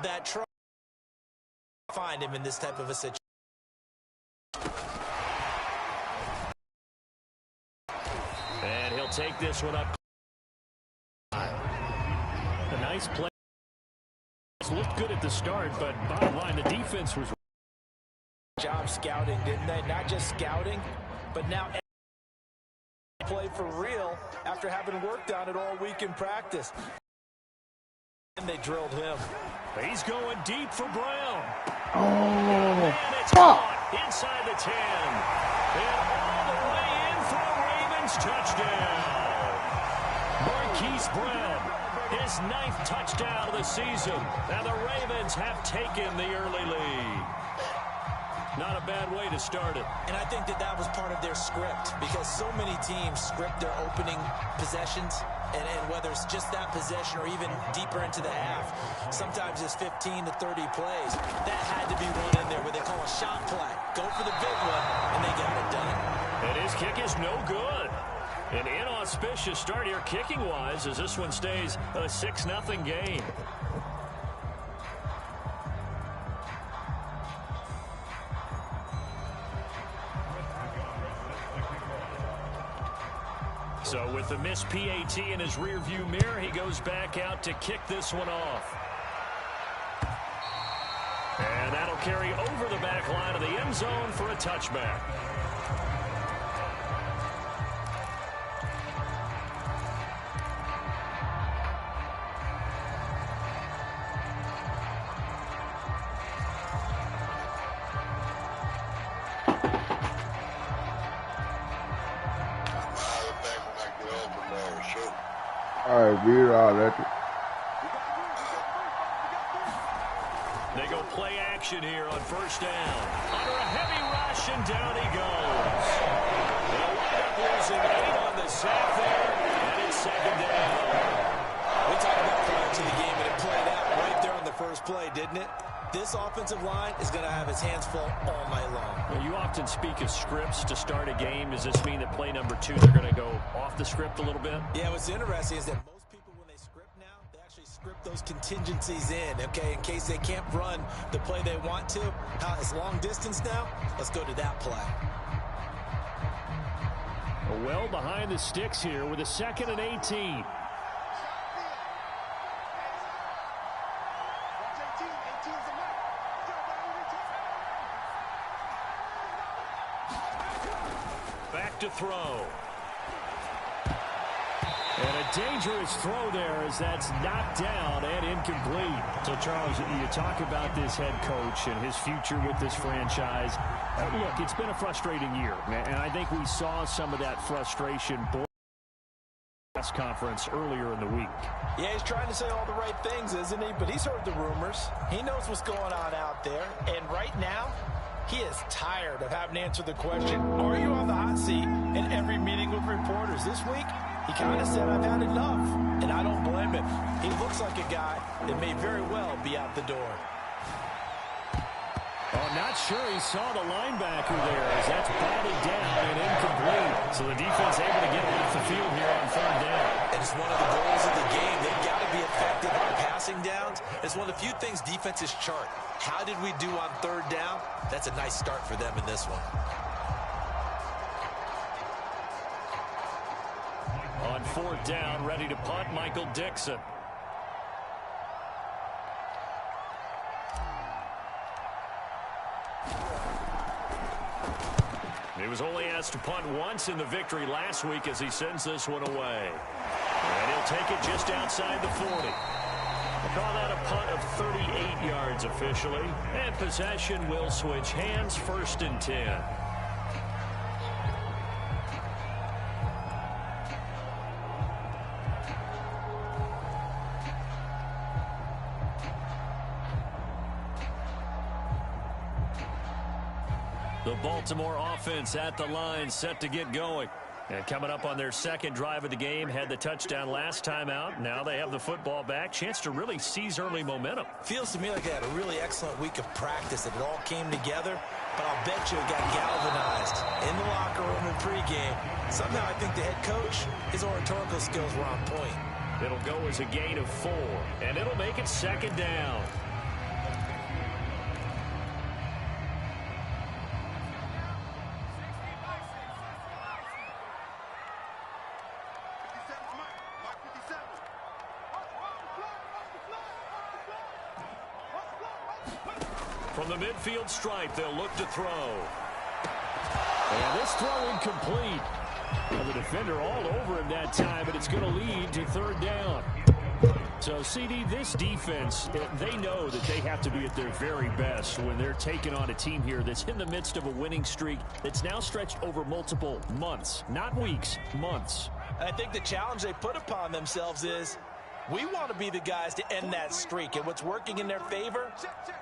that try to find him in this type of a situation. And he'll take this one up. A nice play. Looked good at the start, but bottom line, the defense was job scouting, didn't they? Not just scouting, but now play for real after having worked on it all week in practice. And they drilled him. He's going deep for Brown. Oh, and it's caught inside the 10. And all the way in for a Ravens touchdown. Marquise Brown, his 9th touchdown of the season. Now the Ravens have taken the early lead. Not a bad way to start it. And I think that was part of their script, because so many teams script their opening possessions, and whether it's just that possession or even deeper into the half, sometimes it's 15 to 30 plays. That had to be one in there where they call a shot play. Go for the big one, and they got it done. And his kick is no good. An inauspicious start here kicking-wise as this one stays a 6-0 game. So with the missed PAT in his rearview mirror, he goes back out to kick this one off. And that'll carry over the back line of the end zone for a touchback. All right, beat it all that. They go play action here on first down. Under a heavy rush, and down he goes. They'll wind up losing 8 on the sack there, and it's second down. We talked about prior to the game, and it played out right there on the first play, didn't it? This offensive line is going to have its hands full all night long. Well, you often speak of scripts to start a game. Does this mean that play number 2, they're going to go off the script a little bit? Yeah, what's interesting is that most people, when they script now, they actually script those contingencies in, okay, in case they can't run the play they want to. It's long distance now. Let's go to that play. Well behind the sticks here with a 2nd and 18. Back to throw. And a dangerous throw there as that's knocked down and incomplete. So, Charles, you talk about this head coach and his future with this franchise. Look, it's been a frustrating year, and I think we saw some of that frustration press conference earlier in the week. Yeah, he's trying to say all the right things, isn't he? But he's heard the rumors. He knows what's going on out there. And right now, he is tired of having to answer the question, are you on the hot seat, in every meeting with reporters. This week, he kind of said, I've had enough. And I don't blame him. He looks like a guy that may very well be out the door. Oh, not sure he saw the linebacker there as that's batted down and incomplete. So the defense able to get him off the field here on 3rd down. And it's one of the goals of the game. They've got to be effective on passing downs. It's one of the few things defenses chart. How did we do on 3rd down? That's a nice start for them in this one. On 4th down, ready to punt, Michael Dixon. He was only asked to punt once in the victory last week as he sends this one away. And he'll take it just outside the 40. We'll call that a punt of 38 yards officially. And possession will switch hands, 1st and 10. The Baltimore offense at the line, set to get going. And coming up on their 2nd drive of the game, had the touchdown last time out. Now they have the football back. Chance to really seize early momentum. Feels to me like they had a really excellent week of practice. It all came together. But I'll bet you it got galvanized in the locker room in pregame. Somehow I think the head coach, his oratorical skills were on point. It'll go as a gain of 4. And it'll make it 2nd down. From the midfield stripe, they'll look to throw. And this throw incomplete. Well, the defender all over him that time, but it's going to lead to third down. So, CD, this defense, they know that they have to be at their very best when they're taking on a team here that's in the midst of a winning streak that's now stretched over multiple months, not weeks, months. I think the challenge they put upon themselves is we want to be the guys to end that streak. And what's working in their favor?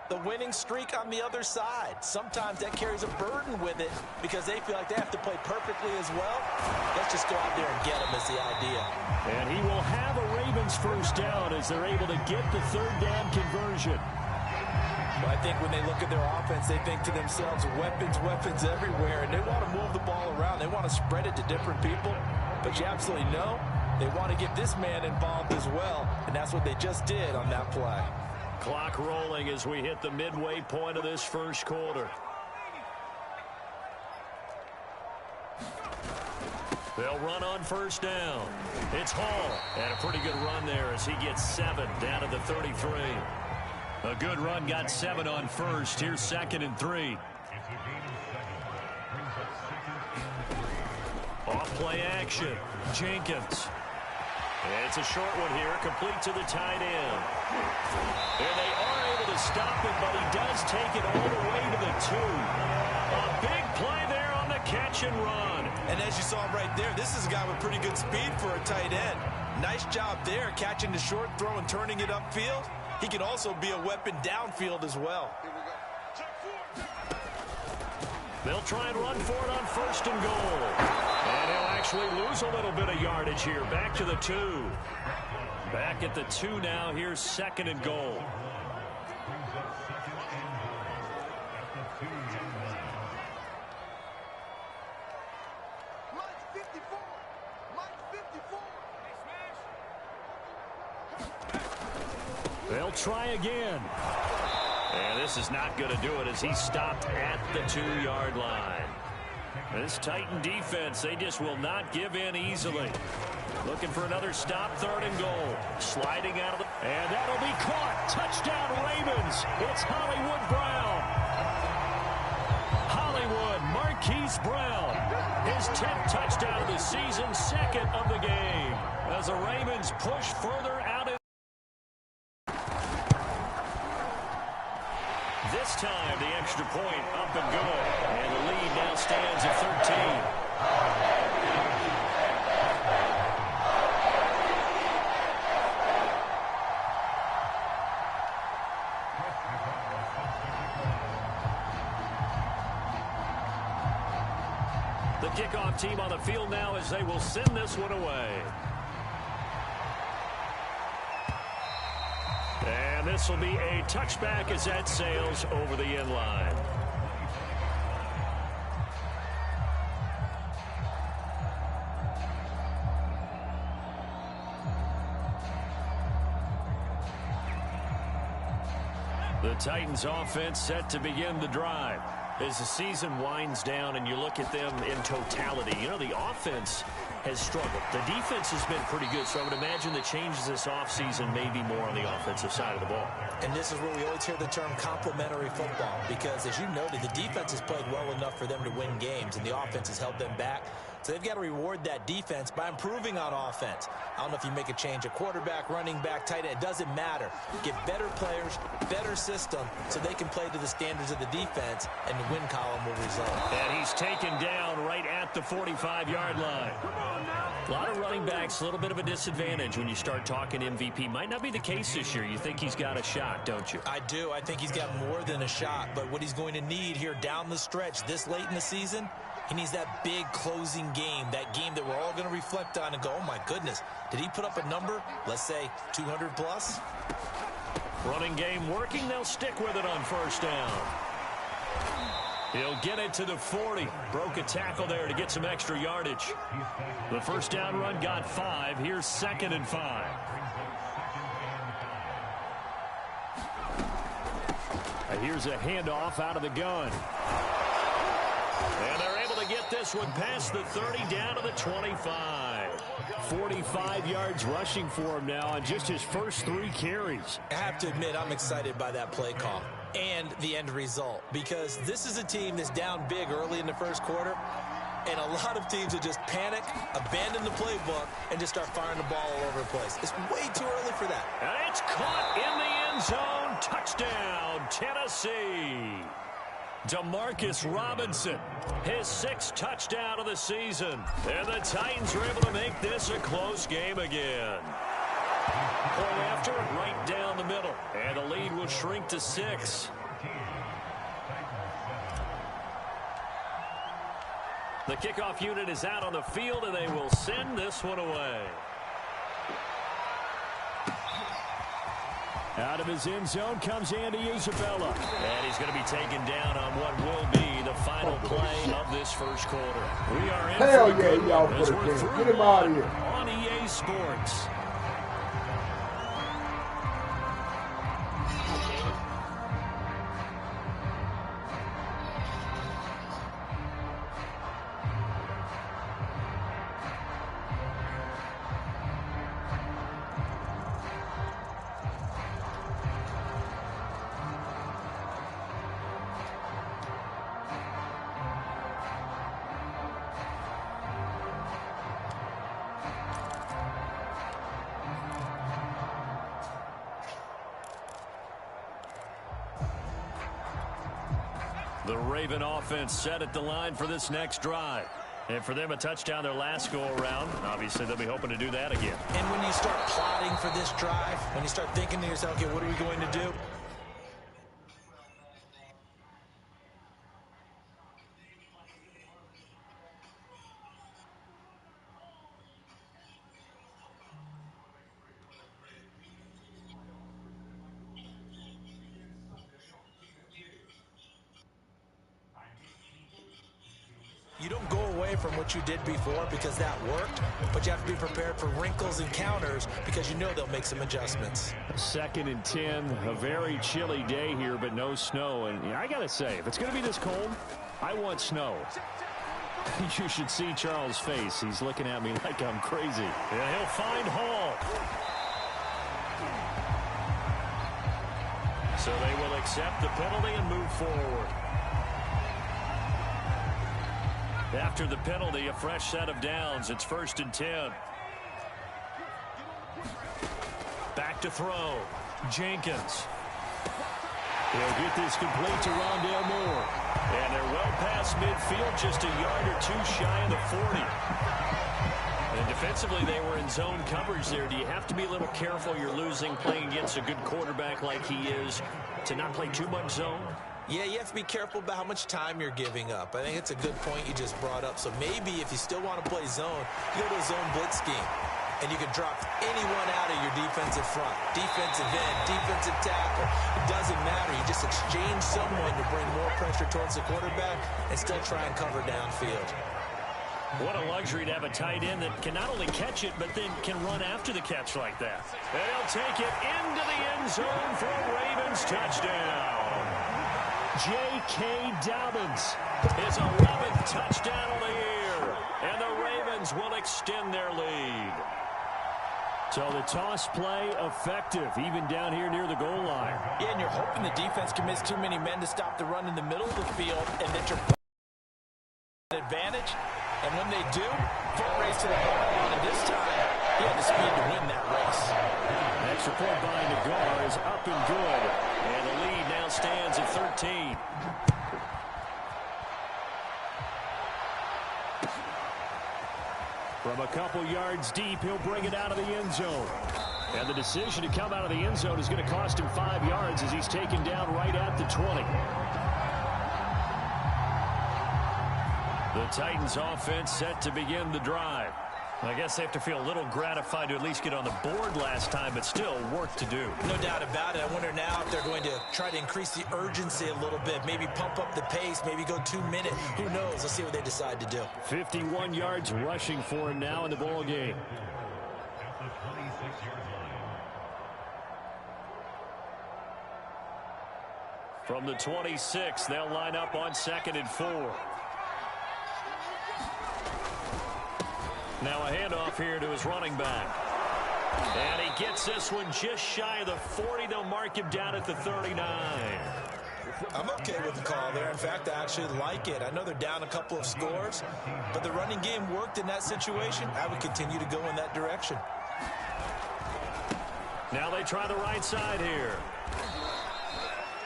The winning streak on the other side. Sometimes that carries a burden with it because they feel like they have to play perfectly as well. Let's just go out there and get them is the idea. And he will have a Ravens first down as they're able to get the third down conversion. Well, I think when they look at their offense, they think to themselves, weapons, weapons everywhere. And they want to move the ball around. They want to spread it to different people. But you absolutely know they want to get this man involved as well, and that's what they just did on that play. Clock rolling as we hit the midway point of this first quarter. They'll run on first down. It's Hall, and a pretty good run there as he gets 7 down to the 33. A good run got 7 on first. Here's 2nd and 3. Off play action. Jenkins. It's a short one here, complete to the tight end. And they are able to stop him, but he does take it all the way to the 2. A big play there on the catch and run. And as you saw right there, this is a guy with pretty good speed for a tight end. Nice job there, catching the short throw and turning it upfield. He can also be a weapon downfield as well. They'll try and run for it on 1st and goal. And he'll actually lose a little bit of yardage here. Back to the 2. Back at the 2 now. Here's 2nd and goal. They'll try again. And this is not going to do it as he stopped at the 2-yard line. This Titan defense, they just will not give in easily. Looking for another stop, 3rd and goal. Sliding out of the... And that'll be caught. Touchdown, Ravens. It's Hollywood Brown. Hollywood, Marquise Brown. His 10th touchdown of the season, 2nd of the game. As the Ravens push further out in... This time, the extra point up and good. And the lead now stands at 13. The kickoff team on the field now as they will send this one away. And this will be a touchback as that sails over the end line. The Titans offense set to begin the drive. As the season winds down and you look at them in totality, you know, the offense has struggled. The defense has been pretty good, so I would imagine the changes this offseason may be more on the offensive side of the ball. And this is where we always hear the term complementary football, because as you noted, the defense has played well enough for them to win games, and the offense has held them back. So they've got to reward that defense by improving on offense. I don't know if you make a change at quarterback, running back, tight end. It doesn't matter. Get better players, better system, so they can play to the standards of the defense, and the win column will result. And he's taken down right at the 45-yard line. A lot of running backs, a little bit of a disadvantage when you start talking MVP. Might not be the case this year. You think he's got a shot, don't you? I do. I think he's got more than a shot. But what he's going to need here down the stretch this late in the season, he needs that big closing game, that game that we're all going to reflect on and go, oh, my goodness, did he put up a number, let's say 200 plus? Running game working. They'll stick with it on first down. He'll get it to the 40. Broke a tackle there to get some extra yardage. The first down run got 5. Here's 2nd and 5. And here's a handoff out of the gun. And they're able to to get this one past the 30 down to the 25. 45 yards rushing for him now on just his first 3 carries. I have to admit, I'm excited by that play call and the end result, because this is a team that's down big early in the first quarter, and a lot of teams that just panic, abandon the playbook, and just start firing the ball all over the place. It's way too early for that. And it's caught in the end zone. Touchdown, Tennessee. Demarcus Robinson, his 6th touchdown of the season. And the Titans were able to make this a close game again. Point after, right down the middle. And the lead will shrink to 6. The kickoff unit is out on the field, and they will send this one away. Out of his end zone comes Andy Isabella. And he's going to be taken down on what will be the final play of this first quarter. We are in Hell for a good y'all one as we're through Get him out of here. on EA Sports. The Raven offense set at the line for this next drive. And for them, a touchdown their last go-around. Obviously, they'll be hoping to do that again. And when you start plotting for this drive, when you start thinking to yourself, okay, what are we going to do? You don't go away from what you did before because that worked, but you have to be prepared for wrinkles and counters because you know they'll make some adjustments. 2nd and 10, a very chilly day here, but no snow. And I got to say, if it's going to be this cold, I want snow. You should see Charles' face. He's looking at me like I'm crazy. And he'll find Hall. So they will accept the penalty and move forward. After the penalty, a fresh set of downs. It's 1st and 10. Back to throw. Jenkins. He'll get this complete to Rondale Moore. And they're well past midfield, just a yard or 2 shy of the 40. And defensively, they were in zone coverage there. Do you have to be a little careful? You're losing playing against a good quarterback like he is to not play too much zone? Yeah, you have to be careful about how much time you're giving up. I think it's a good point you just brought up. So maybe if you still want to play zone, you go to a zone blitz scheme. And you can drop anyone out of your defensive front. Defensive end, defensive tackle. It doesn't matter. You just exchange someone to bring more pressure towards the quarterback and still try and cover downfield. What a luxury to have a tight end that can not only catch it, but then can run after the catch like that. And he'll take it into the end zone for a Ravens touchdown. J.K. Dobbins, his 11th touchdown of the year. And the Ravens will extend their lead. So the toss play effective, even down here near the goal line. Yeah, and you're hoping the defense commits too many men to stop the run in the middle of the field and that you're advantage. And when they do, foot race to the ball. And this time, he had the speed to win that race. Extra point by Nagar is up and good. And the lead now stands at 13. From a couple yards deep, he'll bring it out of the end zone. And the decision to come out of the end zone is going to cost him 5 yards as he's taken down right at the 20. The Titans offense set to begin the drive. I guess they have to feel a little gratified to at least get on the board last time, but still work to do. No doubt about it. I wonder now if they're going to try to increase the urgency a little bit, maybe pump up the pace, maybe go 2 minutes. Who knows? Let's see what they decide to do. 51 yards rushing for him now in the ball game. From the 26, they'll line up on 2nd and 4. Now a handoff here to his running back. And he gets this one just shy of the 40. They'll mark him down at the 39. I'm okay with the call there. In fact, I actually like it. I know they're down a couple of scores, but the running game worked in that situation. I would continue to go in that direction. Now they try the right side here.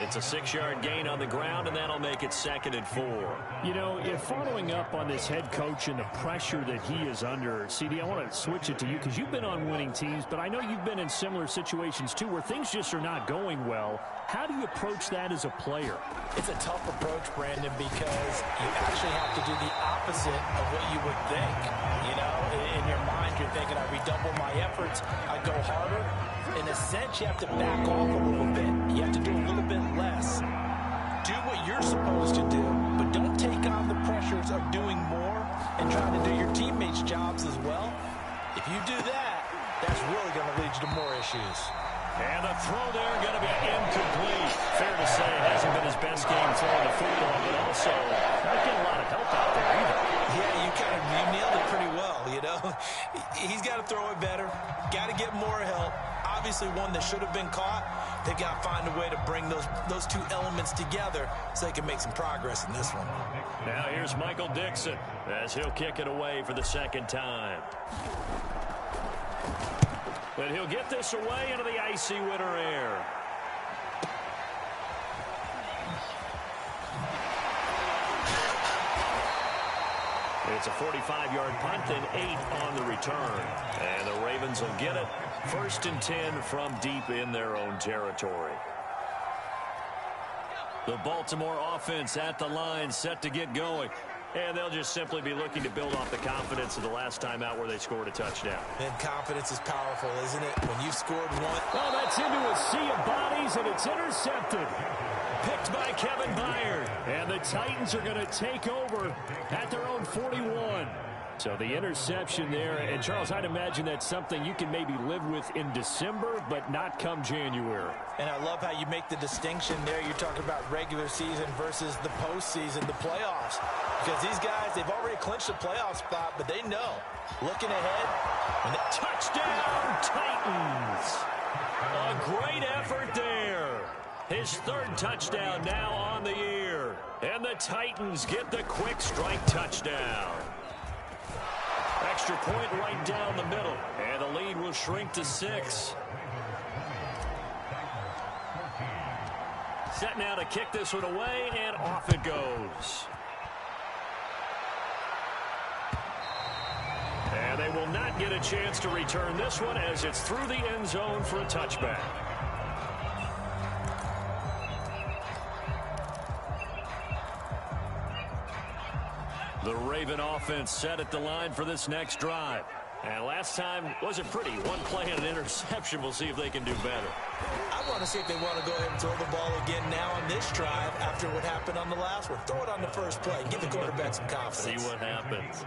It's a 6-yard gain on the ground, and that'll make it 2nd and 4. You know, if following up on this head coach and the pressure that he is under, CD, I want to switch it to you because you've been on winning teams, but I know you've been in similar situations too where things just are not going well. How do you approach that as a player? It's a tough approach, Brandon, because you actually have to do the opposite of what you would think. You know, in your mind, you're thinking, I redouble my efforts, I go harder. In a sense, you have to back off a little bit. You have to do a little bit less. Do what you're supposed to do, but don't take on the pressures of doing more and trying to do your teammates' jobs as well. If you do that, that's really going to lead you to more issues. And the throw there going to be incomplete. Fair to say, it hasn't been his best game throwing the football, but also not getting a lot of help out there either. Yeah, you nailed it pretty well, you know. He's got to throw it better. Got to get more help. Obviously one that should have been caught. They've got to find a way to bring those two elements together so they can make some progress in this one. Now here's Michael Dixon as he'll kick it away for the 2nd time. But he'll get this away into the icy winter air. It's a 45-yard punt and 8 on the return. And the Ravens will get it. 1st and 10 from deep in their own territory. The Baltimore offense at the line set to get going. And they'll just simply be looking to build off the confidence of the last time out where they scored a touchdown. And confidence is powerful, isn't it? When you've scored one. Oh, that's into a sea of bodies, and it's intercepted. Picked by Kevin Byard. And the Titans are going to take over at their own 41. So the interception there, and Charles, I'd imagine that's something you can maybe live with in December, but not come January. And I love how you make the distinction there. You're talking about regular season versus the postseason, the playoffs. Because these guys, they've already clinched a playoff spot, but they know. Looking ahead. And touchdown, Titans! A great effort there. His 3rd touchdown now on the year. And the Titans get the quick strike touchdown. Extra point right down the middle. And the lead will shrink to 6. Set now to kick this one away, and off it goes. And they will not get a chance to return this one as it's through the end zone for a touchback. The Raven offense set at the line for this next drive. And last time wasn't pretty. One play and an interception. We'll see if they can do better. I want to see if they want to go ahead and throw the ball again now on this drive after what happened on the last one. Throw it on the first play. Give the quarterback some confidence. See what happens.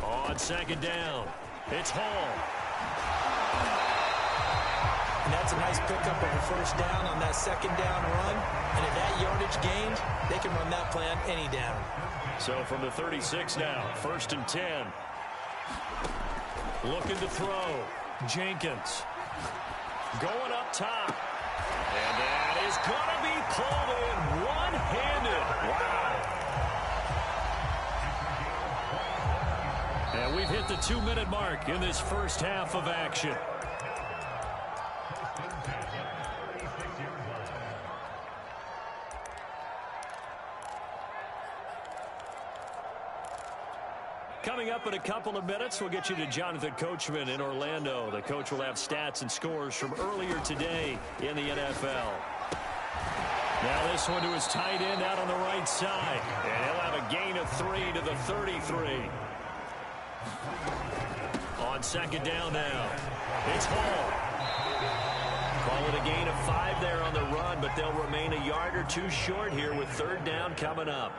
On 2nd down, it's Hall. And that's a nice pickup of a 1st down on that 2nd down run. And if that yardage gained, they can run that play on any down. So from the 36 now, 1st and 10. Looking to throw. Jenkins. Going up top. And that is going to be pulled in one-handed. Wow. And we've hit the 2-minute mark in this first half of action. Coming up in a couple of minutes, we'll get you to Jonathan Coachman in Orlando. The coach will have stats and scores from earlier today in the NFL. Now this one to his tight end out on the right side. And he'll have a gain of 3 to the 33. On 2nd down now, it's Hall. Call it a gain of 5 there on the run, but they'll remain a yard or 2 short here with 3rd down coming up.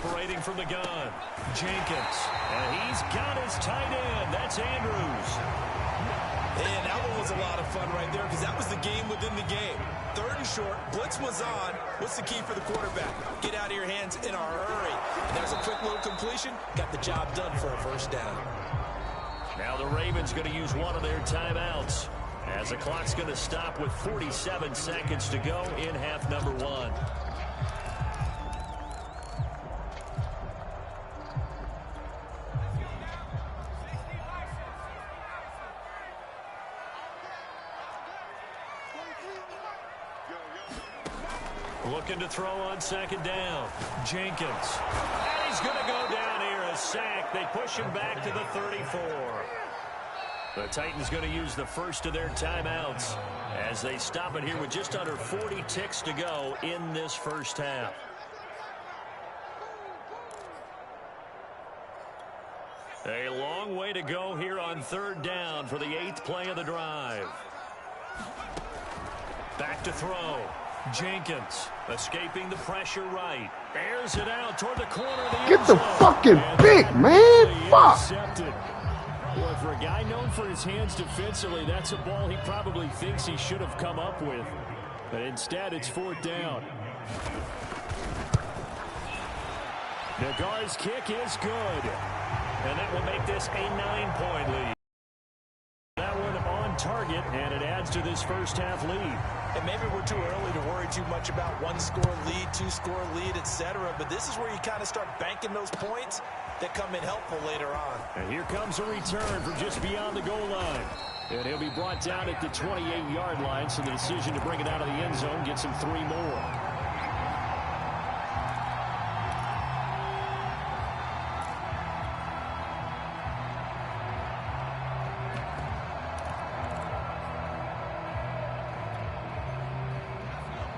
Separating from the gun, Jenkins. And he's got his tight end. That's Andrews. And that one was a lot of fun right there because that was the game within the game. 3rd and short, blitz was on. What's the key for the quarterback? Get out of your hands in a hurry. And there's a quick little completion. Got the job done for a first down. Now the Ravens going to use one of their timeouts as the clock's going to stop with 47 seconds to go in half number 1. Looking to throw on 2nd down. Jenkins. And he's going to go down here. A sack. They push him back to the 34. The Titans going to use the first of their timeouts as they stop it here with just under 40 ticks to go in this first half. A long way to go here on 3rd down for the 8th play of the drive. Back to throw. Jenkins escaping the pressure right. Airs it out toward the corner of the end Get the zone. fucking pick, man. Fuck. Boy, for a guy known for his hands defensively, that's a ball he probably thinks he should have come up with. But instead, it's 4th down. Nagar's kick is good. And that will make this a 9-point lead. That one on target, and it adds to this first half lead. And maybe we're too early to worry too much about 1-score lead, 2-score lead, etc. But this is where you kind of start banking those points that come in helpful later on. And here comes a return from just beyond the goal line. And he'll be brought down at the 28-yard line, so the decision to bring it out of the end zone gets him 3 more.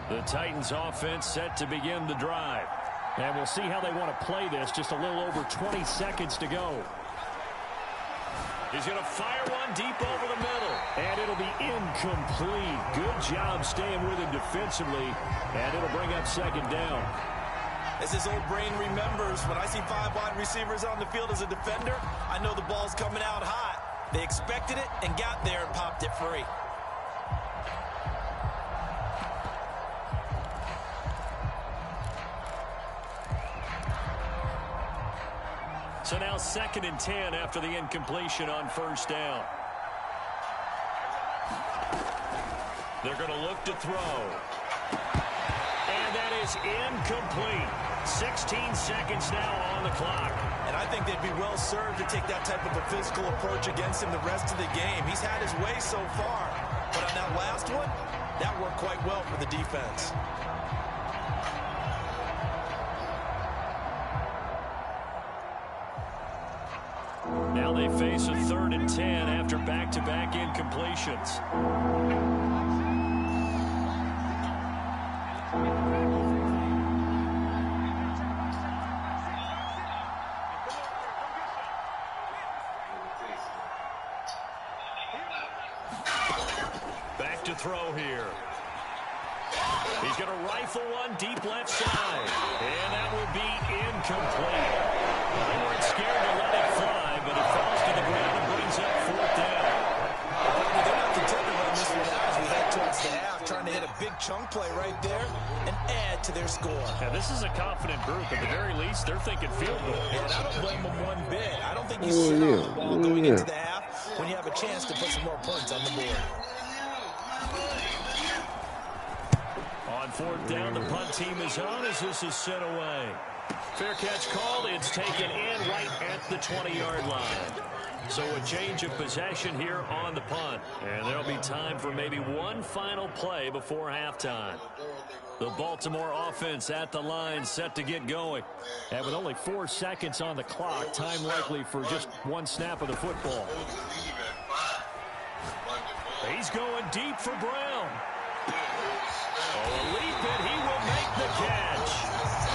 The Titans offense set to begin the drive. And we'll see how they want to play this. Just a little over 20 seconds to go. He's going to fire one deep over the middle. And it'll be incomplete. Good job staying with him defensively. And it'll bring up 2nd down. As his old brain remembers, when I see 5 wide receivers on the field as a defender, I know the ball's coming out hot. They expected it and got there and popped it free. So now 2nd and 10 after the incompletion on 1st down. They're going to look to throw. And that is incomplete. 16 seconds now on the clock. And I think they'd be well served to take that type of a physical approach against him the rest of the game. He's had his way so far. But on that last one, that worked quite well for the defense. Now they face a 3rd and 10 after back-to-back incompletions. Back to throw here. He's going to rifle one deep left side. And that will be incomplete. They weren't scared to let it fly, but it falls to the ground and brings up 4th down. They're not content to run this one out as we head towards the half, trying to hit a big chunk play right there and add to their score. Yeah, this is a confident group. At the very least, they're thinking field goal. And I don't blame them one bit. I don't think you sit on the ball going into the half when you have a chance to put some more points on the board. On 4th down, the punt team is on as this is sent away. Fair catch called. It's taken in right at the 20-yard line. So a change of possession here on the punt. And there'll be time for maybe one final play before halftime. The Baltimore offense at the line set to get going. And with only 4 seconds on the clock, time likely for just one snap of the football. He's going deep for Brown. Oh, a leap and he will make the catch.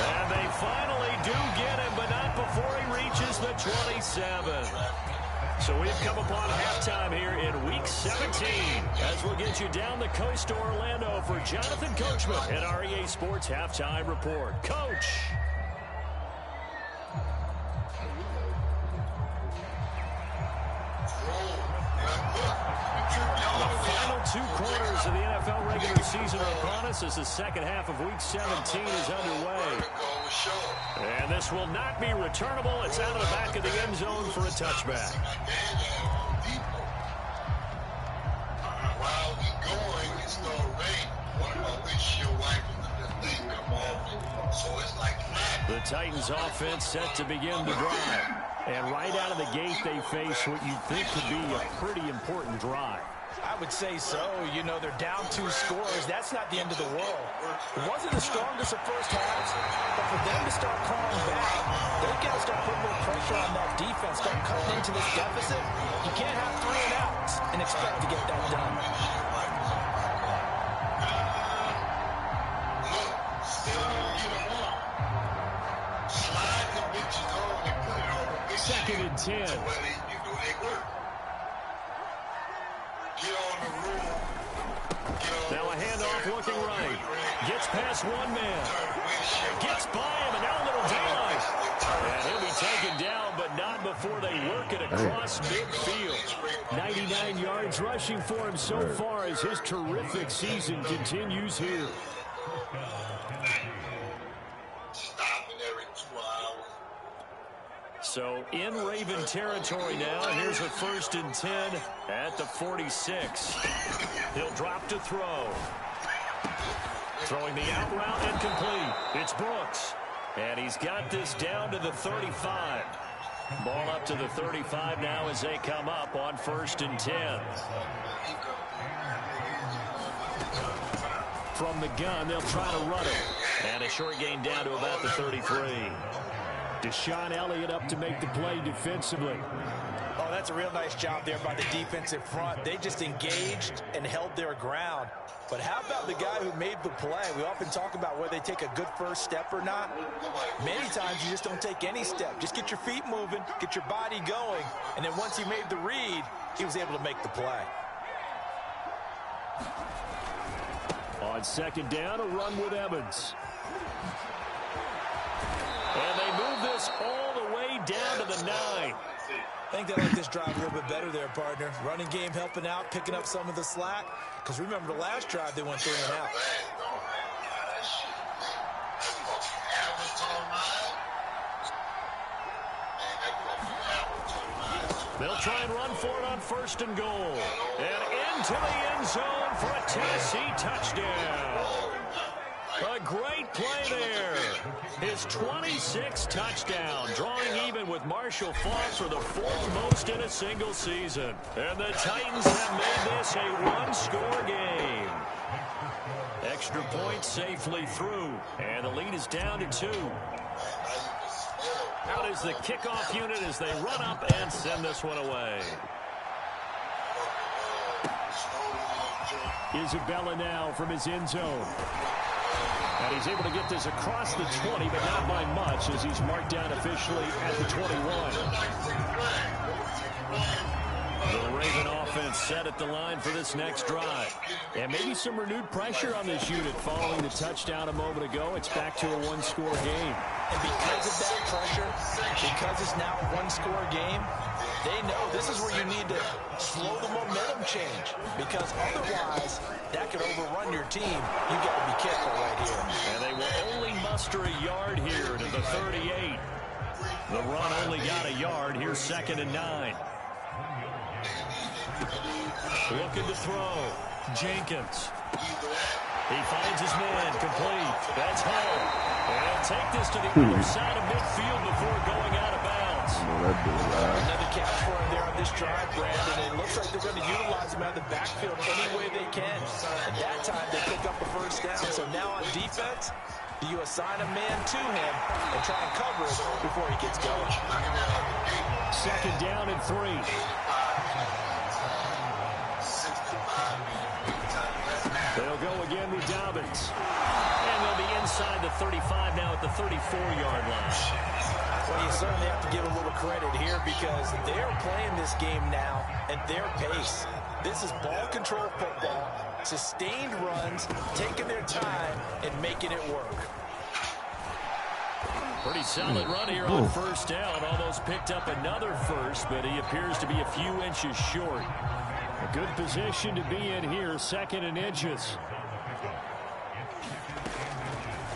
And they finally do get him, but not before he reaches the 27. So we've come upon halftime here in Week 17 as we'll get you down the coast to Orlando for Jonathan Coachman at our EA Sports Halftime Report. Coach. two quarters of the NFL regular season are upon us as the second half of Week 17 is underway. And this will not be returnable. It's out of the back of the end zone for a touchback. While we going, it's no rain. My windshield wiper, the thing come off. So it's like the Titans offense set to begin the drive. And right out of the gate, they face what you think could be a pretty important drive. I would say so. You know, they're down 2 scores. That's not the end of the world. It wasn't the strongest of first halves, but for them to start clawing back, they've got to start putting more pressure on that defense, start cutting into this deficit. You can't have 3 and outs and expect to get that done. Second and 10. Now a handoff looking right. Gets past one man. Gets by him, and now a little daylight. And he'll be taken down, but not before they work it across midfield. 99 yards rushing for him so far as his terrific season continues here. So in Raven territory now. Here's a 1st and 10 at the 46. He'll drop to throw. Throwing the out route and complete. It's Brooks. And he's got this down to the 35. Ball up to the 35 now as they come up on 1st and 10. From the gun, they'll try to run it. And a short gain down to about the 33. Deshaun Elliott up to make the play defensively. Oh, that's a real nice job there by the defensive front. They just engaged and held their ground. But how about the guy who made the play? We often talk about whether they take a good first step or not. Many times you just don't take any step. Just get your feet moving, get your body going, and then once he made the read, he was able to make the play. On 2nd down, a run with Evans. And they move this all the way down to the 9. I think they like this drive a little bit better there, partner. Running game helping out, picking up some of the slack. Because remember, the last drive, they went 3 and out. They'll try and run for it on 1st and goal. And into the end zone for a Tennessee touchdown. A great play there. His 26th touchdown, drawing even with Marshall Faulk for the 4th most in a single season. And the Titans have made this a 1-score game. Extra point safely through, and the lead is down to 2. Out is the kickoff unit as they run up and send this one away. Isabella now from his end zone. And he's able to get this across the 20, but not by much as he's marked down officially at the 21. The Raven offense set at the line for this next drive. And maybe some renewed pressure on this unit following the touchdown a moment ago. It's back to a 1-score game. And because of that pressure, because it's now a 1-score game, they know this is where you need to slow the momentum change. Because otherwise, that could overrun your team. You got to be careful right here. And they will only muster a yard here to the 38. The run only got a yard. Here's 2nd and 9. Looking to throw. Jenkins. He finds his man. Complete. That's home. And he'll take this to the other side of midfield before going out of bounds. Another catch for him there on this drive, Brandon. It looks like they're going to utilize him out of the backfield any way they can. At that time, they pick up a 1st down. So now on defense, you assign a man to him and try and cover it before he gets going. 2nd down and 3. They'll go again with Dobbins. And they'll be inside the 35 now at the 34-yard line. Well, you certainly have to give a little credit here because they're playing this game now at their pace. This is ball control football, sustained runs, taking their time, and making it work. Pretty solid run here on 1st down. Almost picked up another first, but he appears to be a few inches short. A good position to be in here, 2nd and inches.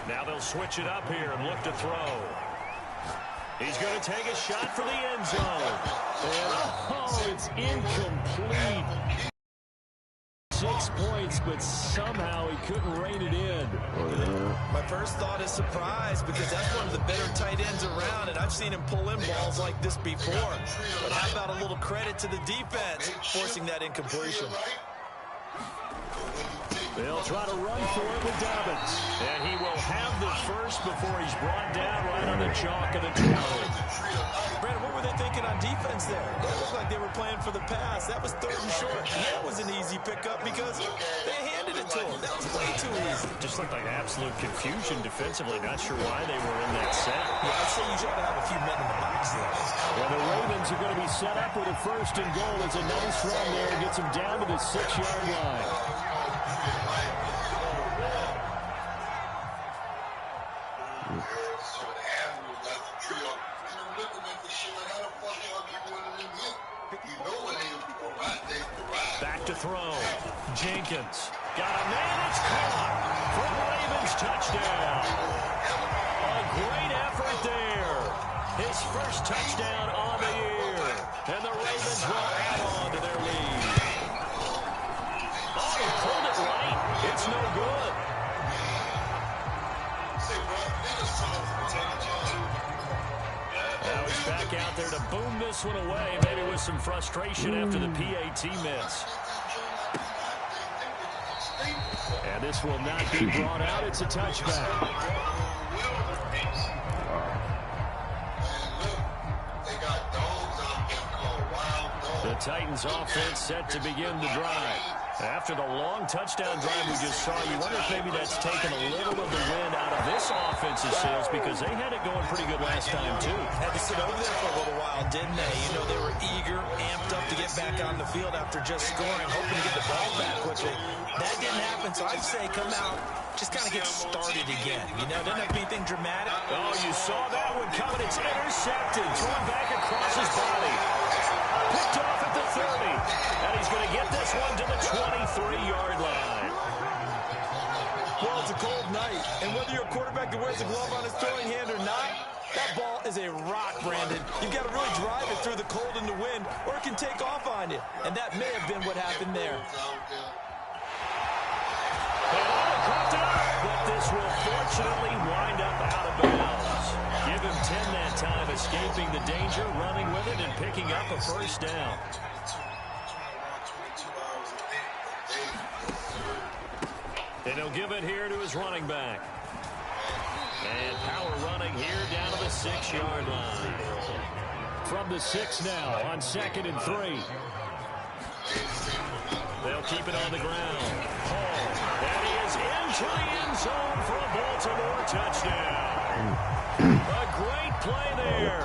Now they'll switch it up here and look to throw. He's going to take a shot for the end zone. And, oh, it's incomplete. 6 points, but somehow he couldn't rein it in. My first thought is surprise, because that's one of the better tight ends around, and I've seen him pull in balls like this before. But how about a little credit to the defense forcing that incompletion? They'll try to run for it with Dobbins. And he will have the first before he's brought down right on the chalk of the 12. Brandon, what were they thinking on defense there? It looked like they were playing for the pass. That was 3rd and short. And that was an easy pickup because they handed it to him. That was way too easy. Just looked like absolute confusion defensively. Not sure why they were in that set. Yeah, I'd say you should have a few men in the box there. Well, the Ravens are going to be set up with a 1st and goal. As a nice run there, gets them down to the 6-yard line. Back to throw. Jenkins. Got a man. It's caught. For the Ravens touchdown. A great effort there. His first touchdown on the year. And the Ravens will add on to their lead. Oh, he pulled it right. It's no good. Now he's back out there to boom this one away, maybe with some frustration after the PAT miss. And this will not be brought out. It's a touchback. The Titans offense set to begin the drive. After the long touchdown drive we just saw, you wonder if maybe that's taken a little of the wind out of this offense's sails, because they had it going pretty good last time, too. Had to sit over there for a little while, didn't they? You know, they were eager, amped up to get back on the field after just scoring, hoping to get the ball back quickly. That didn't happen, so I'd say come out, just kind of get started again. You know, doesn't have to be anything dramatic. Oh, you saw that one coming. It's intercepted. Thrown back across his body. Picked off at the 30. And he's going to get this one to the 23-yard line. Well, it's a cold night, and whether you're a quarterback that wears a glove on his throwing hand or not, that ball is a rock, Brandon. You've got to really drive it through the cold and the wind, or it can take off on you. And that may have been what happened there. But this will fortunately wind up out of bounds. Give him 10 that time, escaping the danger, running with it, and picking up a first down. And he'll give it here to his running back. And power running here down to the 6-yard line. From the 6 now on 2nd and 3. They'll keep it on the ground. Hall, and he is into the end zone for a Baltimore touchdown. A great play there.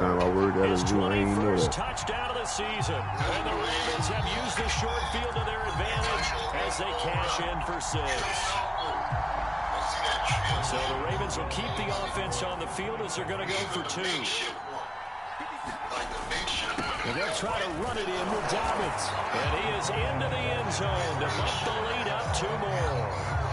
His 21st touchdown of the season. And the Ravens have used the short field to their advantage as they cash in for 6. So the Ravens will keep the offense on the field as they're going to go for 2. And they'll try to run it in with Dobbins. And he is into the end zone to bump the lead up 2 more.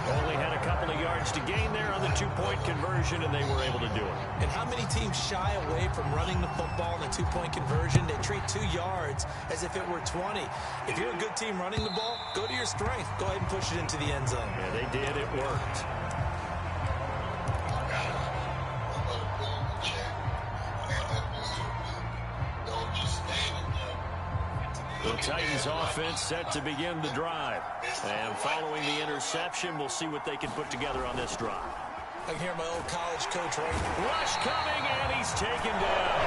Only had a couple of yards to gain there on the 2-point conversion, and they were able to do it. And how many teams shy away from running the football in a 2-point conversion? They treat 2 yards as if it were 20. If you're a good team running the ball, go to your strength. Go ahead and push it into the end zone. Yeah, they did. It worked. The Titans offense set to begin the drive. And following the interception, we'll see what they can put together on this drive. I can hear my old college coach right. Rush coming, and he's taken down.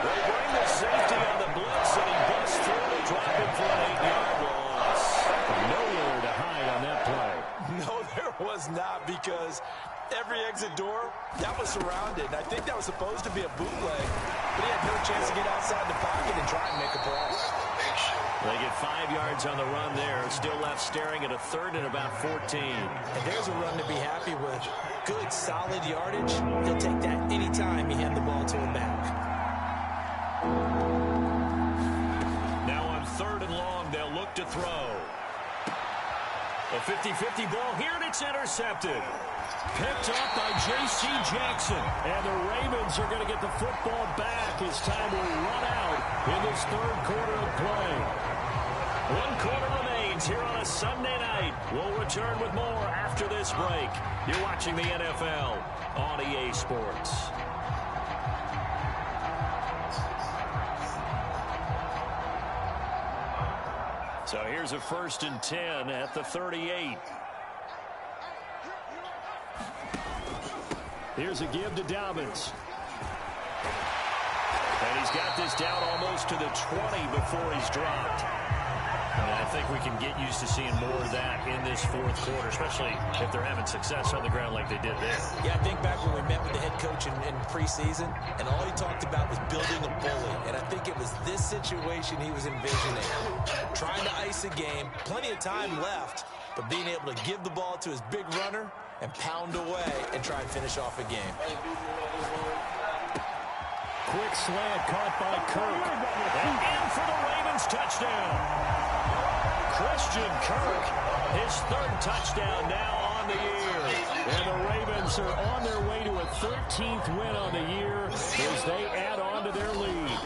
They bring the safety on the blitz, and he busts through to drop him for an 8-yard loss. Nowhere to hide on that play. No, there was not, because every exit door, that was surrounded. I think that was supposed to be a bootleg, but he had no chance to get outside the pocket and try and make a play. They get 5 yards on the run there. Still left staring at a 3rd and about 14. And there's a run to be happy with. Good, solid yardage. He'll take that anytime you hand the ball to him back. Now on 3rd and long, they'll look look to throw. A 50-50 ball here, and it's intercepted. Picked up by J.C. Jackson. And the Ravens are going to get the football back as time will run out in this third quarter of play. 1 quarter remains here on a Sunday night. We'll return with more after this break. You're watching the NFL on EA Sports. So here's a 1st and 10 at the 38. Here's a give to Dobbins. And he's got this down almost to the 20 before he's dropped. And I think we can get used to seeing more of that in this fourth quarter, especially if they're having success on the ground like they did there. Yeah, I think back when we met with the head coach in preseason, and all he talked about was building a bully. And I think it was this situation he was envisioning. Trying to ice a game, plenty of time left, but being able to give the ball to his big runner and pound away and try and finish off a game. Quick slant caught by Kirk. And in for the Ravens touchdown. Christian Kirk, his 3rd touchdown now on the year. And the Ravens are on their way to a 13th win on the year as they add on to their lead.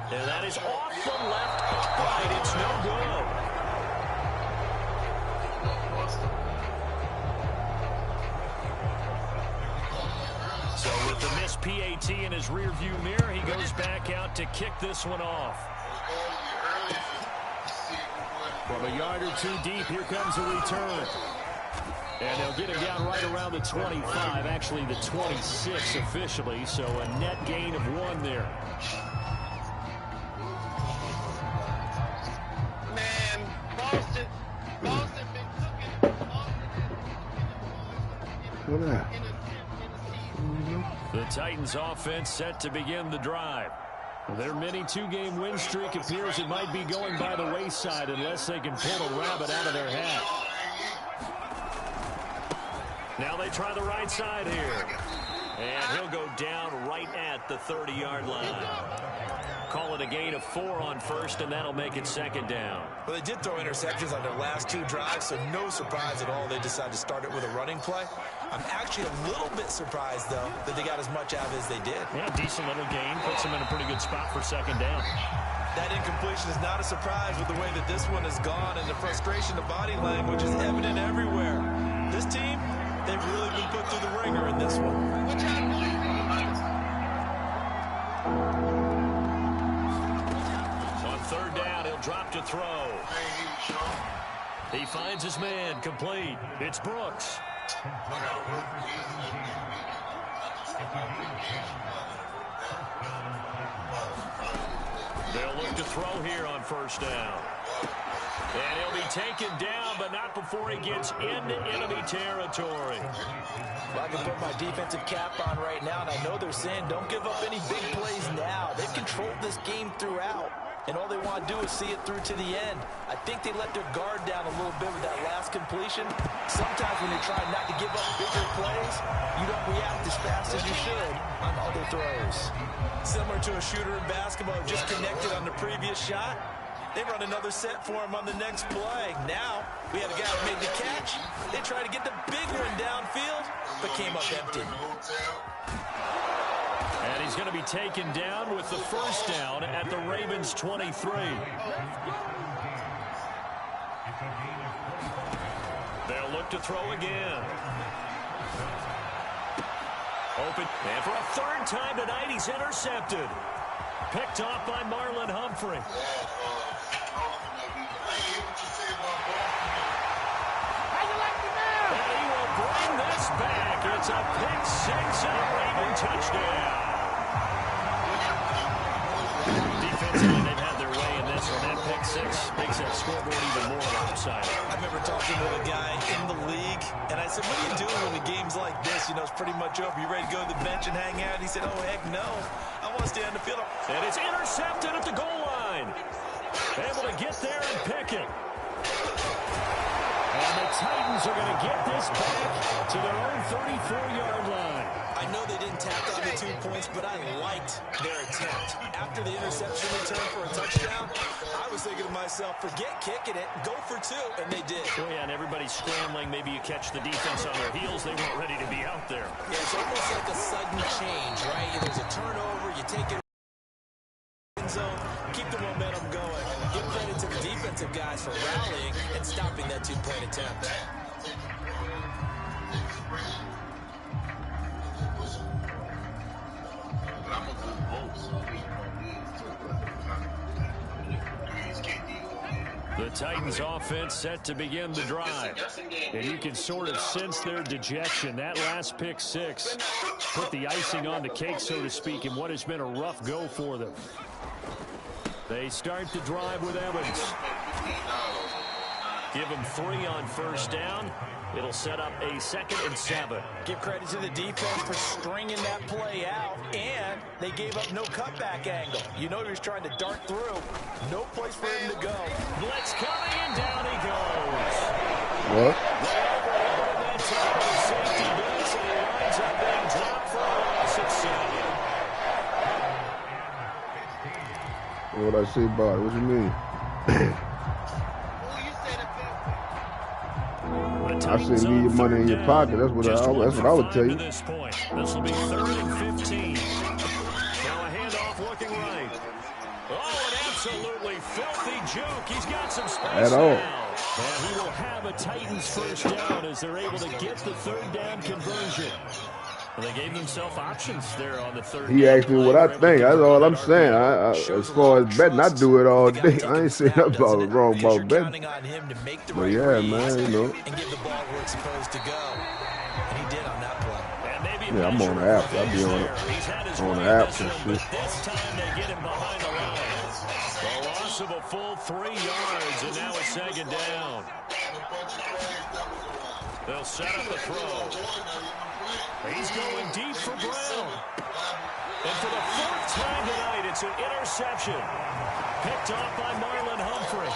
And that is off the left upright. It's no good. So with the missed PAT in his rearview mirror, he goes back out to kick this one off. From a yard or two deep, here comes a return. And they'll get him down right around the 25, actually the 26 officially, so a net gain of 1 there. Man, Boston been cooking. Look at that. The Titans offense set to begin the drive. Their mini 2-game win streak appears it might be going by the wayside unless they can pull a rabbit out of their hat. Now they try the right side here. And he'll go down right at the 30-yard line. Call it a gain of 4 on first, and that'll make it 2nd down. Well, they did throw interceptions on their last 2 drives, so no surprise at all they decided to start it with a running play. I'm actually a little bit surprised, though, that they got as much out of it as they did. Yeah, decent little gain. Puts them in a pretty good spot for 2nd down. That incompletion is not a surprise with the way that this one has gone, and the frustration of body language is evident everywhere. This team, they've really been put through the ringer in this one. On 3rd down, he'll drop to throw. He finds his man, complete. It's Brooks. They'll look to throw here on 1st down. And he'll be taken down, but not before he gets into enemy territory. Well, I can put my defensive cap on right now, and I know they're saying don't give up any big plays now. They've controlled this game throughout, and all they want to do is see it through to the end. I think they let their guard down a little bit with that last completion. Sometimes when you're trying not to give up bigger plays, you don't react as fast as you should on other throws. Similar to a shooter in basketball who just connected on the previous shot. They run another set for him on the next play. Now, we have a guy who made the catch. They try to get the big one downfield, but came up empty. And he's going to be taken down with the 1st down at the Ravens' 23. They'll look to throw again. Open. And for a 3rd time tonight, he's intercepted. Picked off by Marlon Humphrey. And he will bring this back. It's a pick 6 and a Raven touchdown. Defensively, they've had their way in this one. That pick 6 makes that scoreboard even more lopsided. I remember talking to a guy in the league, and I said, what are you doing when the game's like this? You know, it's pretty much over. You ready to go to the bench and hang out? And he said, oh, heck no. I want to stay on the field. And it's intercepted at the goal line. Able to get there and pick it. And the Titans are going to get this back to their own 34-yard line. I know they didn't tack on the 2 points, but I liked their attempt. After the interception return for a touchdown, myself, forget kicking it, go for two, and they did. Oh, yeah, and everybody's scrambling. Maybe you catch the defense on their heels. They weren't ready to be out there. Yeah, it's almost like a sudden change, right? There's a turnover, you take it in zone, keep the momentum going. Give credit to the defensive guys for rallying and stopping that two-point attempt. The Titans offense set to begin the drive. And you can sort of sense their dejection. That last pick six put the icing on the cake, so to speak, in what has been a rough go for them. They start the drive with Evans. Give them 3 on first down. It'll set up a 2nd and 7. Give credit to the defense for stringing that play out, and they gave up no cutback angle. You know he was trying to dart through. No place for him to go. Blitz coming, and down he goes. What? Safety blitz, and he winds up being dropped for a loss at 7. What I say about it? What you mean? I say leave your money in your pocket. That's what I would tell you. This will be 3rd and 15. Now a handoff looking right. Oh, an absolutely filthy joke. He's got some space At all. now. And he will have a Titans first down as they're able to get the 3rd down conversion. Well, they gave themselves options there on the 3rd. He asked me what I think. That's all I'm saying. As far as betting, I do it all day. I ain't saying nothing about it wrong about betting. But yeah, man, you know. And give the ball where it's supposed to go. And he did on that play. Yeah, I'm on the app. I'll be on the apps and shit. This time they get him behind the line. The loss of a full 3 yards, and now it's 2nd down. They'll set up the throw. He's going deep for Brown. And for the 4th time tonight, it's an interception. Picked off by Marlon Humphrey.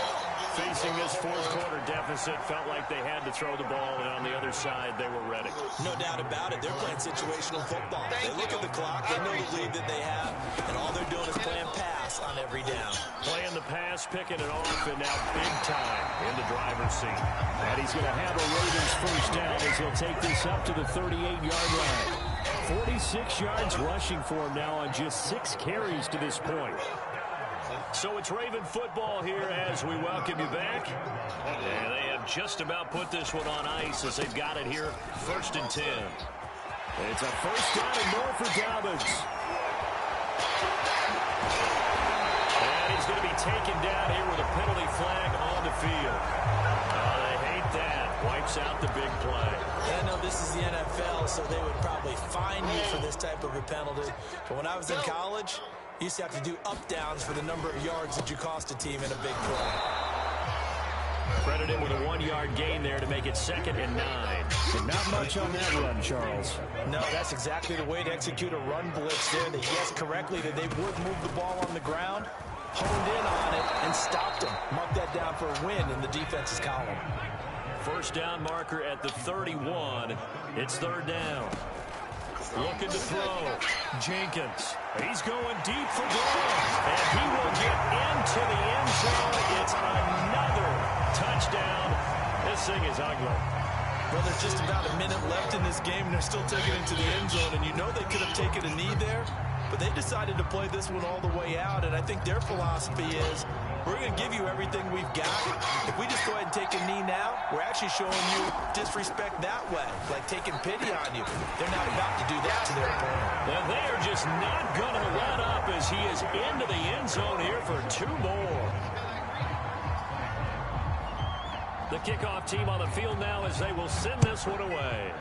Facing this 4th quarter deficit, felt like they had to throw the ball, and on the other side, they were ready. No doubt about it. They're playing situational football. They look at the clock, they know the lead that they have, and all they're doing is playing pass on every down. Playing the pass, picking it off, and now big time in the driver's seat. And he's going to have a Ravens first down as he'll take this up to the 38-yard line. 46 yards rushing for him now on just 6 carries to this point. So it's Raven football here as we welcome you back. And they have just about put this one on ice as they've got it here, 1st and 10. It's a first down and more for Dobbins. And he's going to be taken down here with a penalty flag on the field. They hate that. Wipes out the big play. And I know this is the NFL, so they would probably fine you for this type of a penalty. But when I was in college, you used to have to do up-downs for the number of yards that you cost a team in a big play. Credit him with a 1-yard gain there to make it 2nd and 9. And not much on that run, Charles. No, that's exactly the way to execute a run blitz there. They guessed correctly that they would move the ball on the ground, honed in on it, and stopped them. Mark that down for a win in the defense's column. First down marker at the 31. It's 3rd down. Looking to throw. Jenkins. He's going deep for Brown. And he will get into the end zone. It's another touchdown. This thing is ugly. Well, there's just about a minute left in this game, and they're still taking it to the end zone. And you know they could have taken a knee there, but they decided to play this one all the way out. And I think their philosophy is, we're going to give you everything we've got. If we just go ahead and take a knee now, we're actually showing you disrespect that way, like taking pity on you. They're not about to do that to their opponent. Well, they are just not going to let up as he is into the end zone here for 2 more. The kickoff team on the field now as they will send this one away.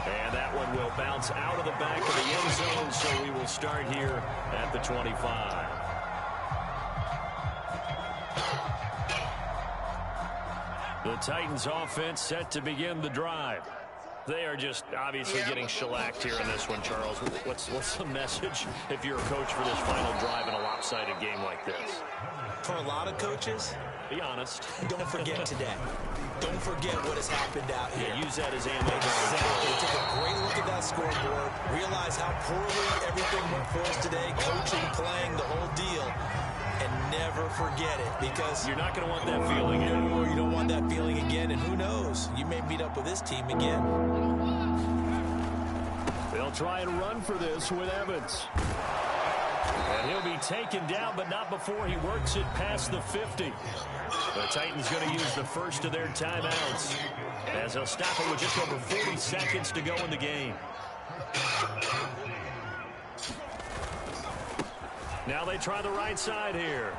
And that one will bounce out of the back of the end zone, so we will start here at the 25. The Titans offense set to begin the drive. They are just obviously getting shellacked here in this one, Charles. What's the message if you're a coach for this final drive in a lopsided game like this? For a lot of coaches, be honest. Don't forget today. Don't forget what has happened out here. Yeah, use that as ammo. Exactly. Take a great look at that scoreboard. Realize how poorly everything went for us today. Coaching, playing, the whole never forget it because you're not going to want that feeling again. You don't want that feeling again, and who knows? You may meet up with this team again. They'll try and run for this with Evans. And he'll be taken down, but not before he works it past the 50. The Titans going to use the first of their timeouts as they'll stop it with just over 40 seconds to go in the game. Now they try the right side here.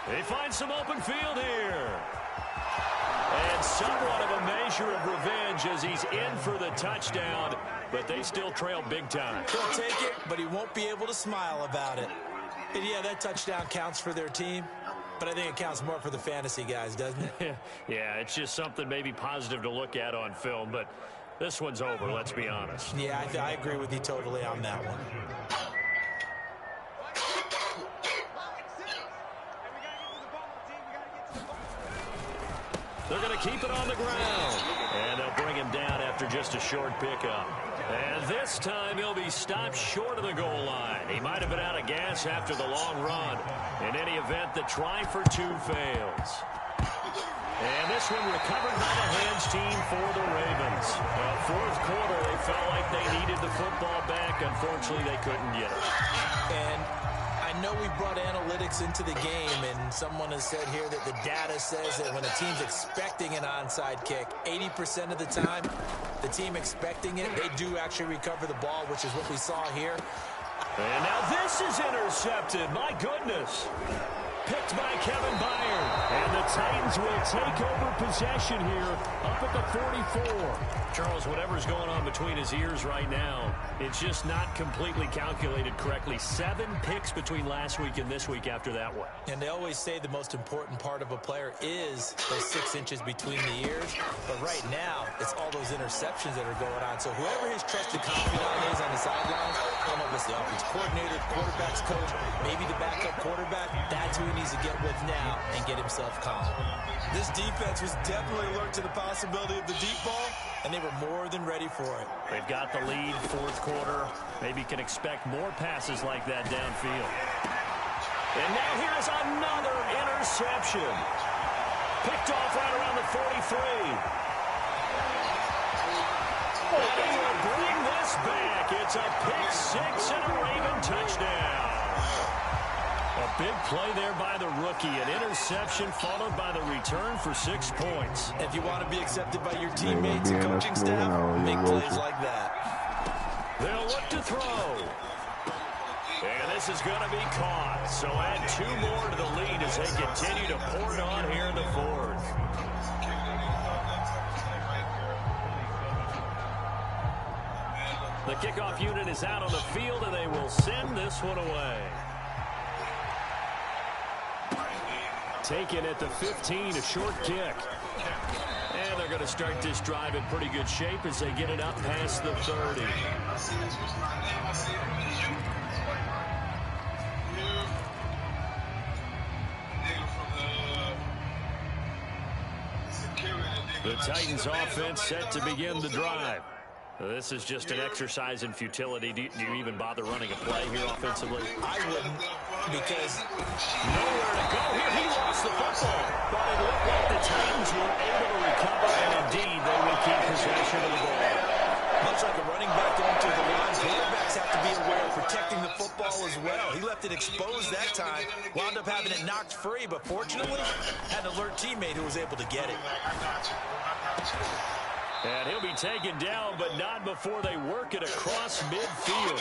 They find some open field here. And somewhat of a measure of revenge as he's in for the touchdown, but they still trail big time. He'll take it, but he won't be able to smile about it. And yeah, that touchdown counts for their team, but I think it counts more for the fantasy guys, doesn't it? Yeah, it's just something maybe positive to look at on film, but this one's over, let's be honest. Yeah, I agree with you totally on that one. They're going to keep it on the ground. And they'll bring him down after just a short pickup. And this time he'll be stopped short of the goal line. He might have been out of gas after the long run. In any event, the try for two fails. And this one recovered by the hands team for the Ravens. Fourth quarter, they felt like they needed the football back. Unfortunately, they couldn't get it. And I know we brought analytics into the game, and someone has said here that the data says that when a team's expecting an onside kick, 80% of the time, the team expecting it, they do actually recover the ball, which is what we saw here. And now this is intercepted. My goodness. Picked by Kevin Byard. And the Titans will take over possession here up at the 44. Charles, whatever's going on between his ears right now, it's just not completely calculated correctly. 7 picks between last week and this week after that one. And they always say the most important part of a player is those 6 inches between the ears. But right now, it's all those interceptions that are going on. So whoever his trusted confidant is on the sidelines, I don't know if it's the offense coordinator, quarterback's coach, maybe the backup quarterback, that's who he needs to get with now and get himself calm. This defense was definitely alert to the possibility of the deep ball, and they were more than ready for it. They've got the lead, fourth quarter. Maybe can expect more passes like that downfield. And now here's another interception. Picked off right around the 43. And he will bring this back. It's a pick six and a Raven touchdown. A big play there by the rookie. An interception followed by the return for 6 points. If you want to be accepted by your teammates and coaching staff, make plays like that. They'll look to throw. And this is going to be caught. So add 2 more to the lead as they continue to pour it on here in the fourth. The kickoff unit is out on the field, and they will send this one away. Taken at the 15, a short kick. And they're going to start this drive in pretty good shape as they get it up past the 30. The Titans offense set to begin the drive. This is just an exercise in futility. Do you even bother running a play here offensively? I wouldn't, because nowhere to go here. He lost the football. But it looked like the Titans were able to recover, and indeed they will keep possession of the ball. Much like a running back going to the line, quarterbacks have to be aware of protecting the football as well. He left it exposed that time, wound up having it knocked free, but fortunately had an alert teammate who was able to get it. And he'll be taken down, but not before they work it across midfield.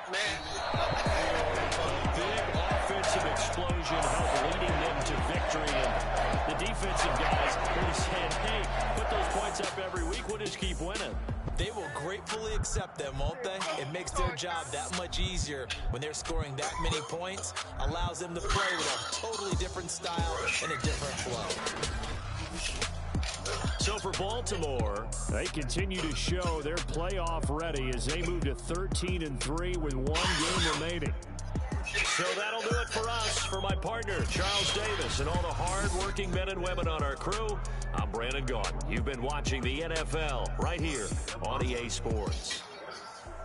A big offensive explosion helped leading them to victory. And the defensive guys are saying, hey, put those points up every week. We'll just keep winning. They will gratefully accept them, won't they? It makes their job that much easier when they're scoring that many points. Allows them to play with a totally different style and a different flow. So for Baltimore, they continue to show they're playoff ready as they move to 13-3 with 1 game remaining. So that'll do it for us. For my partner, Charles Davis, and all the hard-working men and women on our crew, I'm Brandon Gaudin. You've been watching the NFL right here on EA Sports.